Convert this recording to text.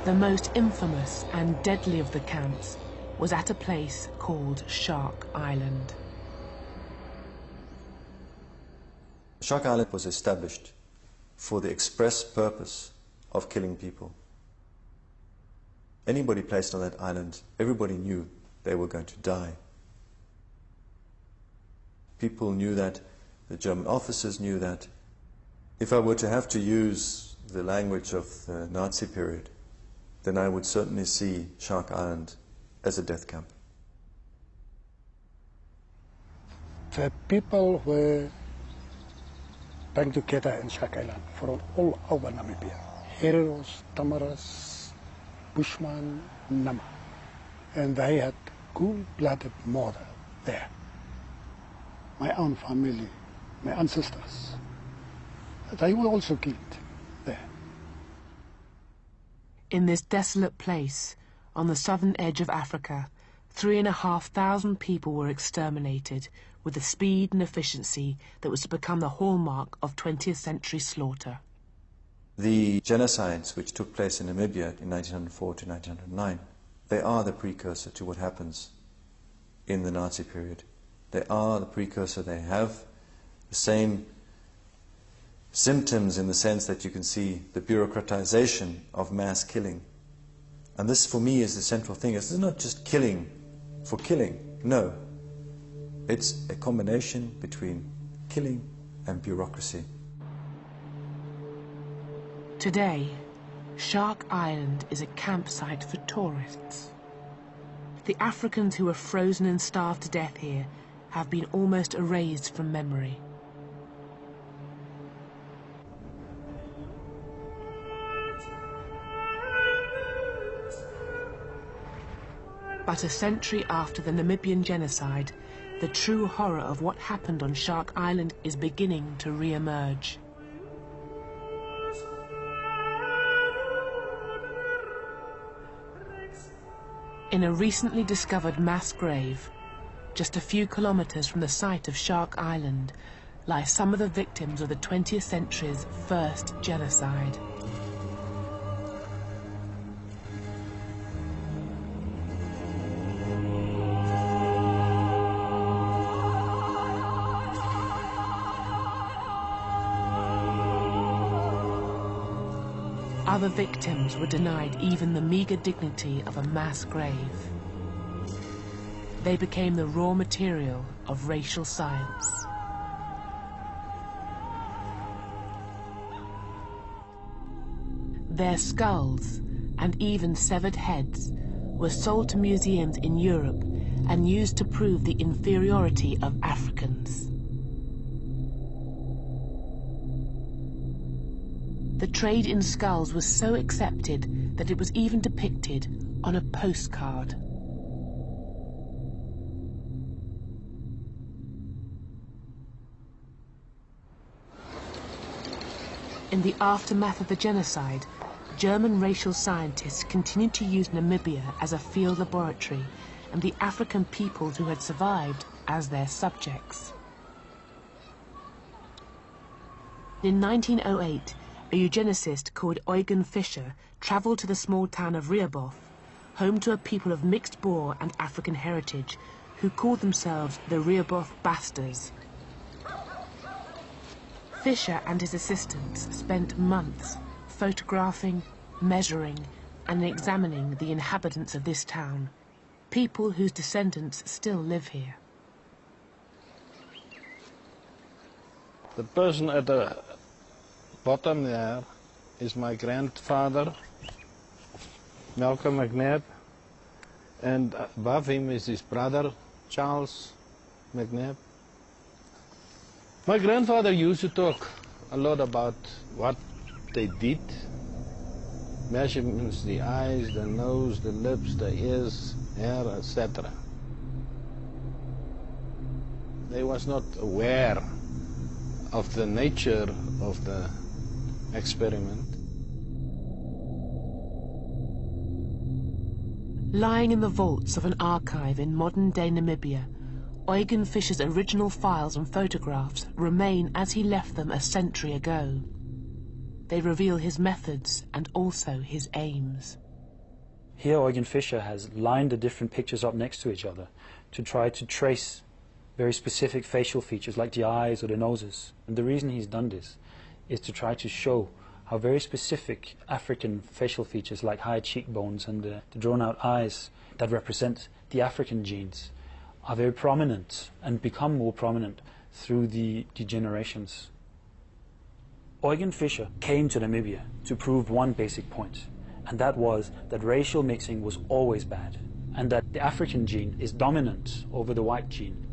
The most infamous and deadly of the camps was at a place called Shark Island. Shark Island was established for the express purpose of killing people. Anybody placed on that island, everybody knew they were going to die. People knew that, the German officers knew that. If I were to have to use the language of the Nazi period, then I would certainly see Shark Island as a death camp. The people were back together in Shark Island from all over Namibia. Hereros, Tamaras, Bushman, Nama. And they had cool-blooded murder there. My own family, my ancestors, they were also killed there. In this desolate place, on the southern edge of Africa, 3,500 people were exterminated with the speed and efficiency that was to become the hallmark of 20th century slaughter. The genocides which took place in Namibia in 1904 to 1909, they are the precursor to what happens in the Nazi period. They are the precursor. They have the same symptoms in the sense that you can see the bureaucratization of mass killing. And this, for me, is the central thing. It's not just killing for killing. No. It's a combination between killing and bureaucracy. Today, Shark Island is a campsite for tourists. The Africans who were frozen and starved to death here have been almost erased from memory. But a century after the Namibian genocide, the true horror of what happened on Shark Island is beginning to re-emerge. In a recently discovered mass grave, just a few kilometers from the site of Shark Island, lie some of the victims of the 20th century's first genocide. Other victims were denied even the meager dignity of a mass grave. They became the raw material of racial science. Their skulls and even severed heads were sold to museums in Europe and used to prove the inferiority of Africans. The trade in skulls was so accepted that it was even depicted on a postcard. In the aftermath of the genocide, German racial scientists continued to use Namibia as a field laboratory and the African peoples who had survived as their subjects. In 1908, a eugenicist called Eugen Fischer travelled to the small town of Rehoboth, home to a people of mixed Boer and African heritage who called themselves the Rehoboth Bastards. Fischer and his assistants spent months photographing, measuring, and examining the inhabitants of this town, people whose descendants still live here. The person at the bottom there is my grandfather, Malcolm McNabb, and above him is his brother, Charles McNabb. My grandfather used to talk a lot about what they did, measurements, the eyes, the nose, the lips, the ears, hair, etc. They was not aware of the nature of the experiment. Lying in the vaults of an archive in modern-day Namibia, Eugen Fischer's original files and photographs remain as he left them a century ago. They reveal his methods and also his aims. Here Eugen Fischer has lined the different pictures up next to each other to try to trace very specific facial features like the eyes or the noses. And the reason he's done this is to try to show how very specific African facial features like high cheekbones and the drawn-out eyes that represent the African genes are very prominent and become more prominent through the generations. Eugen Fischer came to Namibia to prove one basic point, and that was that racial mixing was always bad, and that the African gene is dominant over the white gene.